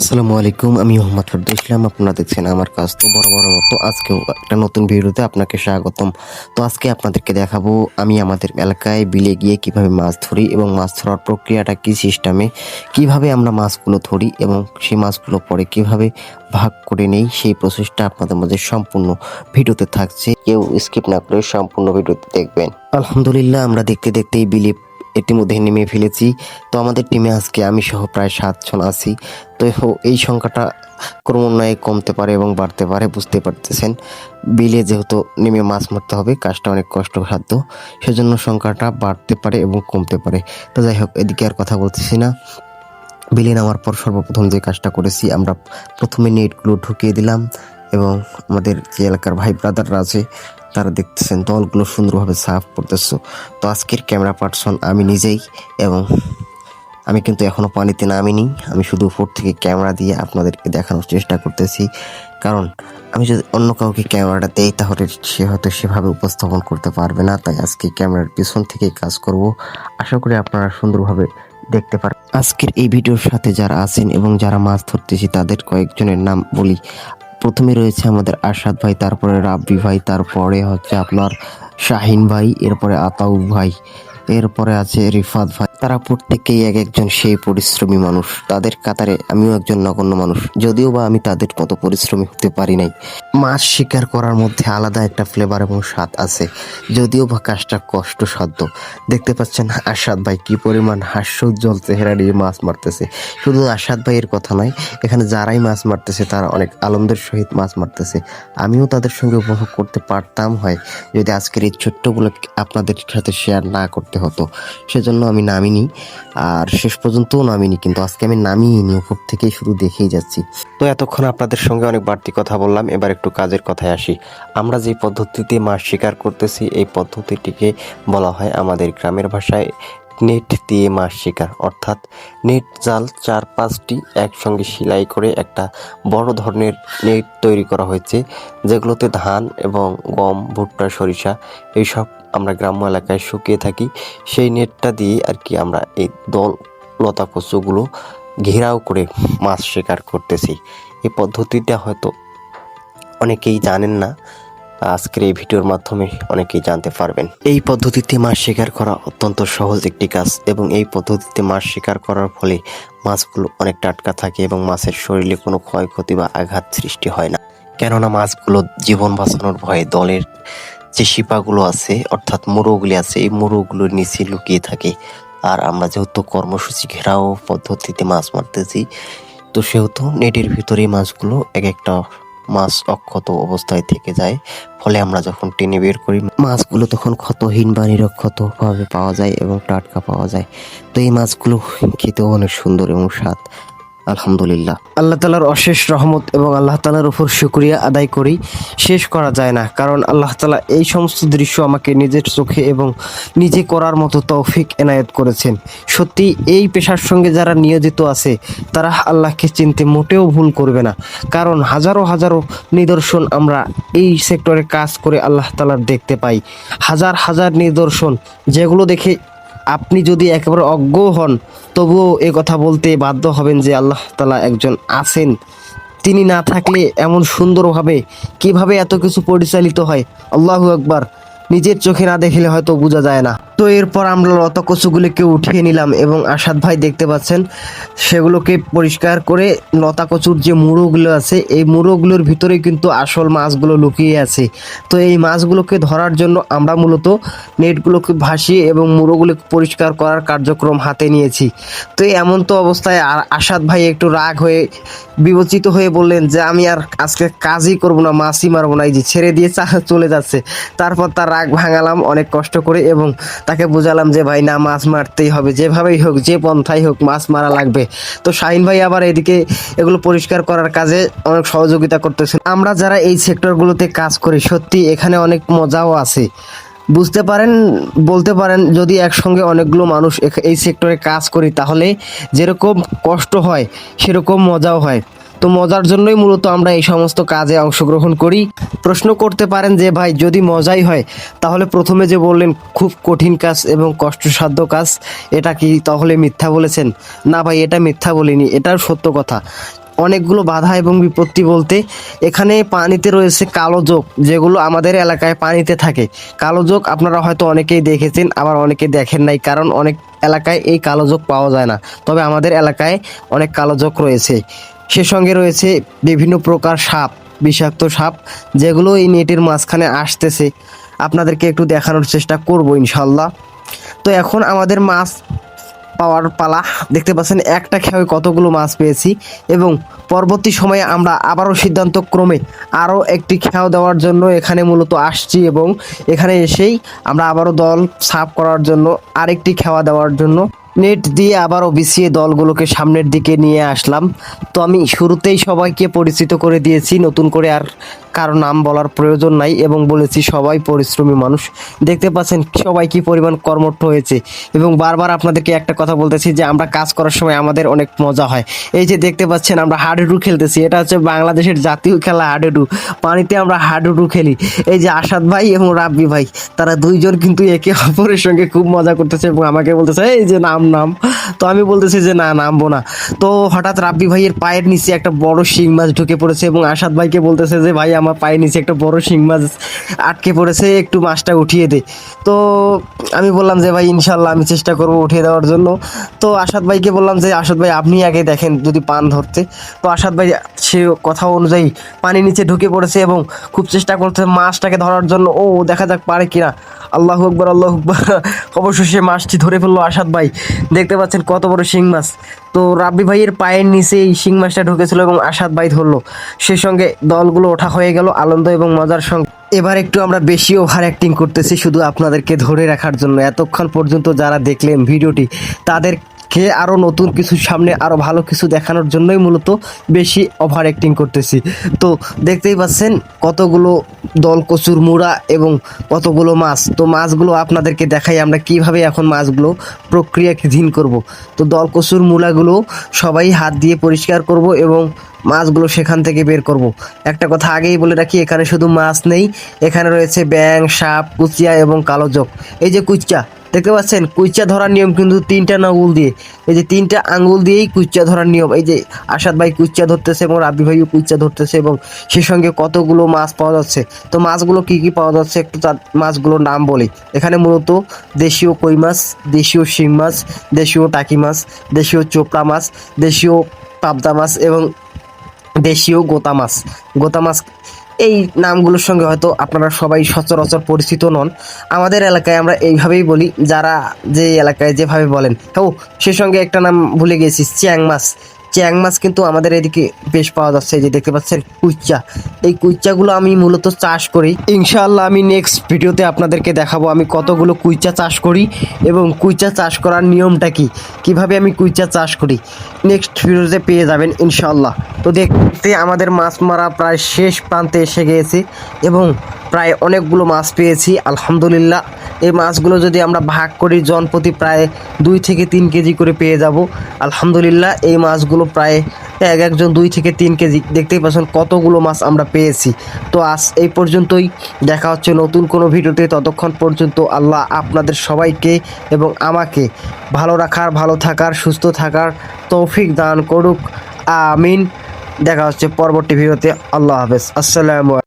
আসসালামু আলাইকুম, আমি মোহাম্মদ ফেরদৌস ইসলাম। আপনারা দেখছেন আমার কাজ। তো বরাবরের মতো আজকেও একটা নতুন ভিডিওতে আপনাকে স্বাগতম। তো আজকে আপনাদেরকে দেখাবো আমি আমাদের এলাকায় বিলে গিয়ে কিভাবে মাছ ধরি এবং মাছ ধরার প্রক্রিয়াটা কী সিস্টেমে, কিভাবে আমরা মাছগুলো ধরি এবং সেই মাছগুলো পরে কিভাবে ভাগ করে নেই, সেই প্রসেসটা আপনাদের মধ্যে সম্পূর্ণ ভিডিওতে থাকছে। কেউ স্কিপ না করে সম্পূর্ণ ভিডিওতে দেখবেন। আলহামদুলিল্লাহ, আমরা দেখতে দেখতেই বিলে ইতিমধ্যে নেমে ফেলেছি। তো আমাদের টিমে আজকে আমি সহ প্রায় 7 জন আছি। তো এই সংখ্যাটা ক্রমান্বয়ে কমতে পারে এবং বাড়তে পারে, বুঝতে পারতেছেন। বিলে যেহেতু নেমে মাছ মারতে হবে, কাজটা অনেক কষ্টসাধ্য, সেজন্য সংখ্যাটা বাড়তে পারে এবং কমতে পারে। তো যাই হোক, এদিকে আর কথা বলতেছি না। বিলে নামার পর সর্বপ্রথম যে কাজটা করেছি, আমরা প্রথমে নেটগুলো ঢুকিয়ে দিলাম এবং আমাদের যে এলাকার ভাই ব্রাদাররা আছে তারা দেখতেছেন দলগুলো সুন্দরভাবে সাফ করতেছে। তো আজকের ক্যামেরা পার্সন আমি নিজেই, এবং আমি কিন্তু এখনও পানিতে নামিনি। আমি শুধু উপর থেকে ক্যামেরা দিয়ে আপনাদেরকে দেখানোর চেষ্টা করতেছি, কারণ আমি যদি অন্য কাউকে ক্যামেরাটা দেই তাহলে সে হয়তো সেভাবে উপস্থাপন করতে পারবে না। তাই আজকে ক্যামেরার পিছন থেকেই কাজ করব। আশা করি আপনারা সুন্দরভাবে দেখতে পারবেন। আজকের এই ভিডিওর সাথে যারা আছেন এবং যারা মাছ ধরতেছি তাদের কয়েকজনের নাম বলি। প্রথমে রয়েছে আমাদের আরশাদ ভাই, তারপরে রাব্বি ভাই, তারপরে হচ্ছে আপনার শাহিন ভাই, এরপরে আতাউব ভাই, এরপরে আছে রিফাত ভাই। তারা প্রত্যেকেই এক একজন সেই পরিশ্রমী মানুষ। তাদের কাতারে আমিও একজন নগণ্য মানুষ, যদিও বা আমি তাদের মতো পরিশ্রমী হতে পারি নাই। মাছ শিকার করার মধ্যে আলাদা একটা ফ্লেভার এবং স্বাদ আছে, যদিও বা কাজটা কষ্টসাধ্য। দেখতে পাচ্ছেন আরশাদ ভাই কি পরিমাণ হাস্যোজ্জ্বল চেহারা নিয়ে মাছ মারতেছে। শুধু আরশাদ ভাইয়ের কথা নয়, এখানে যারাই মাছ মারতেছে তারা অনেক আনন্দের সহিত মাছ মারতেছে। আমিও তাদের সঙ্গে উপভোগ করতে পারতাম হয় যদি আজকের এই ছোট্টগুলো আপনাদের সাথে শেয়ার না করতে হতো। সেজন্য আমি নামিনি, আর শেষ পর্যন্তও নামিনি, কিন্তু আজকে আমি নামিনি, উপর থেকেই শুধু দেখেই যাচ্ছি। তো এতক্ষণ আপনাদের সঙ্গে অনেক বাড়তি কথা বললাম, এবার একটু কাজের কথায় আসি। আমরা যে পদ্ধতিতে মাছ শিকার করতেছি এই পদ্ধতিটিকে বলা হয় আমাদের গ্রামের ভাষায় নেট দিয়ে মাছ শিকার। অর্থাৎ নেট জাল 4-5টি একসঙ্গে সেলাই করে একটা বড় ধরনের নেট তৈরি করা হয়েছে, যেগুলোতে ধান এবং গম, ভুট্টা, সরিষা এইসব আমরা গ্রাম্য এলাকায় শুকিয়ে থাকি। সেই নেটটা দিয়ে আর কি আমরা এই দল লতা কচুগুলো ঘেরাও করে মাছ শিকার করতেছি। এই পদ্ধতিটা হয়তো অনেকেই জানেন না, আজকের এই ভিডিওর মাধ্যমে অনেকেই জানতে পারবেন। এই পদ্ধতিতে মাছ শিকার করা অত্যন্ত সহজ একটি কাজ, এবং এই পদ্ধতিতে মাছ শিকার করার ফলে মাছগুলো অনেক টাটকা থাকে এবং মাছের শরীরে কোনো ক্ষয়ক্ষতি বা আঘাত সৃষ্টি হয় না। কেননা মাছগুলো জীবন বাঁচানোর ভয়ে দলের যে শিপাগুলো আছে, অর্থাৎ মুড়োগুলি আছে, এই মুড়োগুলোর নিচে লুকিয়ে থাকে। আর আমরা যেহেতু কর্মসূচি ঘেরাও পদ্ধতিতে মাছ মারতেছি, তো সেহেতু নেটের ভিতরেই মাছগুলো এক একটা মাছ অক্ষত অবস্থায় থেকে যায়। ফলে আমরা যখন টেনে বের করি মাছগুলো তখন ক্ষতহীন বা নিরক্ষতভাবে পাওয়া যায় এবং টাটকা পাওয়া যায়। তো এই মাছগুলো খেতেও অনেক সুন্দর এবং স্বাদ। আলহামদুলিল্লাহ, আল্লাহ তাআলার অশেষ রহমত এবং আল্লাহ তাআলার উপর শুকরিয়া আদায় করি, শেষ করা যায় না। কারণ আল্লাহ তাআলা এই সমস্ত দৃশ্য আমাকে নিজের চোখে এবং নিজে করার মতো তৌফিক এনায়েত করেছেন। সত্যি এই পেশার সঙ্গে যারা নিয়োজিত আছে তারা আল্লাহকে চিনতে মোটেও ভুল করবে না। কারণ হাজারো হাজারো নিদর্শন আমরা এই সেক্টরে কাজ করে আল্লাহ তাআলার দেখতে পাই। হাজার হাজার নিদর্শন, যেগুলো দেখে আপনি যদি একেবারে অজ্ঞ হন তবুও এ কথা বলতে বাধ্য হবেন যে আল্লাহ তাআলা একজন আছেন। তিনি না থাকলে এমন সুন্দরভাবে কিভাবে এত কিছু পরিচালিত হয়, আল্লাহু আকবার, নিজের চোখে না দেখলে হয়তো বোঝা যায় না। তো এরপর আমরা লতা কচুগুলিকে উঠিয়ে নিলাম এবং আরশাদ ভাই দেখতে পাচ্ছেন সেগুলোকে পরিষ্কার করে, লতা কচুর যে মুড়োগুলো আছে এই মুড়োগুলোর ভিতরে কিন্তু আসল মাছগুলো লুকিয়ে আছে। তো এই মাছগুলোকে ধরার জন্য আমরা মূলত নেটগুলোকে ভাসিয়ে এবং মুড়োগুলোকে পরিষ্কার করার কার্যক্রম হাতে নিয়েছি। তো এমন তো অবস্থায় আরশাদ ভাই একটু রাগ হয়ে বিবেচিত হয়ে বললেন যে আমি আর আজকে কাজই করব না, মাছই মারবো না, এই যে ছেড়ে দিয়ে চলে যাচ্ছে। তারপর তার রাগ ভাঙালাম অনেক কষ্ট করে এবং তাকে বোঝালাম যে ভাই না, মাছ মারতেই হবে, যেভাবেই হোক, যে পন্থাই হোক, মাছ মারা লাগবে। তো শাহিন ভাই আবার এদিকে এগুলো পরিষ্কার করার কাজে অনেক সহযোগিতা করতেছেন। আমরা যারা এই সেক্টরগুলোতে কাজ করি সত্যি এখানে অনেক মজাও আছে, বুঝতে পারেন, বলতে পারেন যদি একসঙ্গে অনেকগুলো মানুষ এই সেক্টরে কাজ করি তাহলে যেরকম কষ্ট হয় সেরকম মজাও হয়। তো মজার জন্যই মূলত আমরা এই সমস্ত কাজে অংশগ্রহণ করি। প্রশ্ন করতে পারেন যে ভাই যদি মজাই হয় তাহলে প্রথমে যে বললেন খুব কঠিন কাজ এবং কষ্টসাধ্য কাজ, এটা কি তাহলে মিথ্যা বলেছেন? না ভাই, এটা মিথ্যা বলিনি, এটাও সত্য কথা। অনেকগুলো বাধা এবং বিপত্তি বলতে এখানে পানিতে রয়েছে কালো জোক, যেগুলো আমাদের এলাকায় পানিতে থাকে। কালো জোক আপনারা হয়তো অনেকেই দেখেছেন, আবার অনেকে দেখেন নাই, কারণ অনেক এলাকায় এই কালো জোক পাওয়া যায় না। তবে আমাদের এলাকায় অনেক কালো জোক রয়েছে। সে সঙ্গে রয়েছে বিভিন্ন প্রকার সাপ, বিষাক্ত সাপ, যেগুলো এই নেটের মাঝখানে আসতেছে। আপনাদেরকে একটু দেখানোর চেষ্টা করব ইনশাল্লাহ। তো এখন আমাদের মাছ পাওয়ার পালা। দেখতে পাচ্ছেন একটা খেয়ে কতগুলো মাছ পেয়েছি, এবং পরবর্তী সময়ে আমরা আবারও সিদ্ধান্ত ক্রমে আরও একটি খেয়াও দেওয়ার জন্য এখানে মূলত আসছি, এবং এখানে এসেই আমরা আবারও দল সাফ করার জন্য আরেকটি খেওয়া দেওয়ার জন্য নেট দিয়ে আবারও বিছিয়ে দলগুলোকে সামনের দিকে নিয়ে আসলাম। তো আমি শুরুতেই সবাইকে পরিচিত করে দিয়েছি, নতুন করে আর কারো নাম বলার প্রয়োজন নাই, এবং বলেছি সবাই পরিশ্রমী মানুষ। দেখতে পাচ্ছেন সবাই কি পরিমাণ কর্মঠ হয়েছে, এবং বারবার আপনাদেরকে একটা কথা বলতেছি যে আমরা কাজ করার সময় আমাদের অনেক মজা হয়। এই যে দেখতে পাচ্ছেন আমরা হাডুডু খেলতেছি, এটা হচ্ছে বাংলাদেশের জাতীয় খেলা হাডুডু। পানিতে আমরা হাডুডু খেলি। এই যে আসাদ ভাই এবং রাব্বি ভাই, তারা দুইজন কিন্তু একে অপরের সঙ্গে খুব মজা করতেছে, এবং আমাকে বলতেছে এই যে নাম। তো আমি বলতেছি যে না, নামবো না। তো হঠাৎ রাব্বি ভাইয়ের পায়ের নিচে একটা বড় শিং মাছ ঢুকে পড়েছে, এবং আসাদ ভাইকে বলতেছে যে ভাই আমার পায়ের নিচে একটা বড় শিং মাছ আটকে পড়েছে, একটু মাছটা উঠিয়ে দে। তো আমি বললাম যে ভাই ইনশাল্লাহ আমি চেষ্টা করবো উঠিয়ে দেওয়ার জন্য। তো আসাদ ভাইকে বললাম যে আসাদ ভাই আপনি আগে দেখেন যদি পান ধরতে। তো আসাদ ভাই সে কথা অনুযায়ী পানির নিচে ঢুকে পড়েছে, এবং খুব চেষ্টা করছে মাছটাকে ধরার জন্য। ও দেখা যাক পারে কিনা। আল্লাহু আকবার, আল্লাহু আকবার। অবশ্যই সে মাছটি ধরে ফেললো আসাদ ভাই। দেখতে পাচ্ছেন কত বড় শিং মাছ। তো রাব্বি ভাইয়ের পায়ের নিচে এই শিং মাছটা ঢুকেছিল, এবং আসাদ ভাই ধরলো। সে সঙ্গে দলগুলো ওঠা হয়ে গেল আনন্দ এবং মজার সঙ্গে। এবার একটু আমরা বেশি ওভার অ্যাক্টিং করতেছি শুধু আপনাদেরকে ধরে রাখার জন্য। এতক্ষণ পর্যন্ত যারা দেখলেন ভিডিওটি, তাদেরকে আরও নতুন কিছু, সামনে আরও ভালো কিছু দেখানোর জন্যই মূলত বেশি ওভার অ্যাক্টিং করতেছি। তো দেখতেই পাচ্ছেন কতগুলো দল কচুর মুড়া এবং কতগুলো মাছ। তো মাছগুলো আপনাদেরকে দেখাই আমরা কিভাবে এখন মাছগুলো প্রক্রিয়াধীন করব। তো দল কচুর মূলাগুলো সবাই হাত দিয়ে পরিষ্কার করব, এবং মাছগুলো সেখান থেকে বের করব। একটা কথা আগেই বলে রাখি, এখানে শুধু মাছ নেই, এখানে রয়েছে ব্যাং, সাপ, কুচিয়া এবং কালো জোক। এই যে কুইচা দেখতে পাচ্ছেন, কুইচা ধরার নিয়ম কিন্তু 3টা আঙুল দিয়ে। এই যে 3টা আঙুল দিয়েই কুইচা ধরার নিয়ম। এই যে আসাদ ভাই কুইচা ধরতেছে, এবং রাব্বি ভাইও কুইচা ধরতেছে, এবং সে সঙ্গে কতগুলো মাছ পাওয়া যাচ্ছে। তো মাছগুলো কি কি পাওয়া যাচ্ছে একটু তার মাছগুলোর নাম বলি। এখানে মূলত দেশীয় কই মাছ, দেশীয় শিং মাছ, দেশীয় টাকি মাছ, দেশীয় চোপড়া মাছ, দেশীয় পাবদা মাছ এবং দেশীয় গোতা মাছ। এই নামগুলোর সঙ্গে হয়তো আপনারা সবাই সচরাচর পরিচিত নন। আমাদের এলাকায় আমরা এইভাবেই বলি, যারা যে এলাকায় যেভাবে বলেন। হ্যাঁ, সে সঙ্গে একটা নাম ভুলে গেছি, চ্যাং মাছ কিন্তু আমাদের এদিকে বেশ পাওয়া যাচ্ছে। এই যে দেখতে পাচ্ছেন কুইচা, এই কুইচাগুলো আমি মূলত চাষ করি। ইনশাআল্লাহ আমি নেক্সট ভিডিওতে আপনাদেরকে দেখাবো আমি কতগুলো কুইচা চাষ করি, এবং কুইচা চাষ করার নিয়মটা কি, কিভাবে আমি কুইচা চাষ করি, নেক্সট ভিডিওতে পেয়ে যাবেন ইনশাআল্লাহ। তো দেখতে আমাদের মাছ মারা প্রায় শেষ প্রান্তে এসে গিয়েছে, এবং প্রায় অনেকগুলো মাছ পেয়েছি আলহামদুলিল্লাহ। এই মাছগুলো যদি আমরা ভাগ করি জনপ্রতি প্রায় 2 থেকে 3 কেজি করে পেয়ে যাব আলহামদুলিল্লাহ। এই মাছগুলো প্রায় একজন 2 থেকে 3 কেজি। দেখতেই পাচ্ছেন কতগুলো মাছ আমরা পেয়েছি। তো আজ এই পর্যন্তই, দেখা হচ্ছে নতুন কোনো ভিডিওতে। ততক্ষণ পর্যন্ত আল্লাহ আপনাদের সবাইকে এবং আমাকে ভালো রাখার, ভালো থাকার, সুস্থ থাকার তৌফিক দান করুক, আমিন। দেখা হচ্ছে পরবর্তী ভিডিওতে। আল্লাহ হাফেজ, আসসালামু আলাইকুম।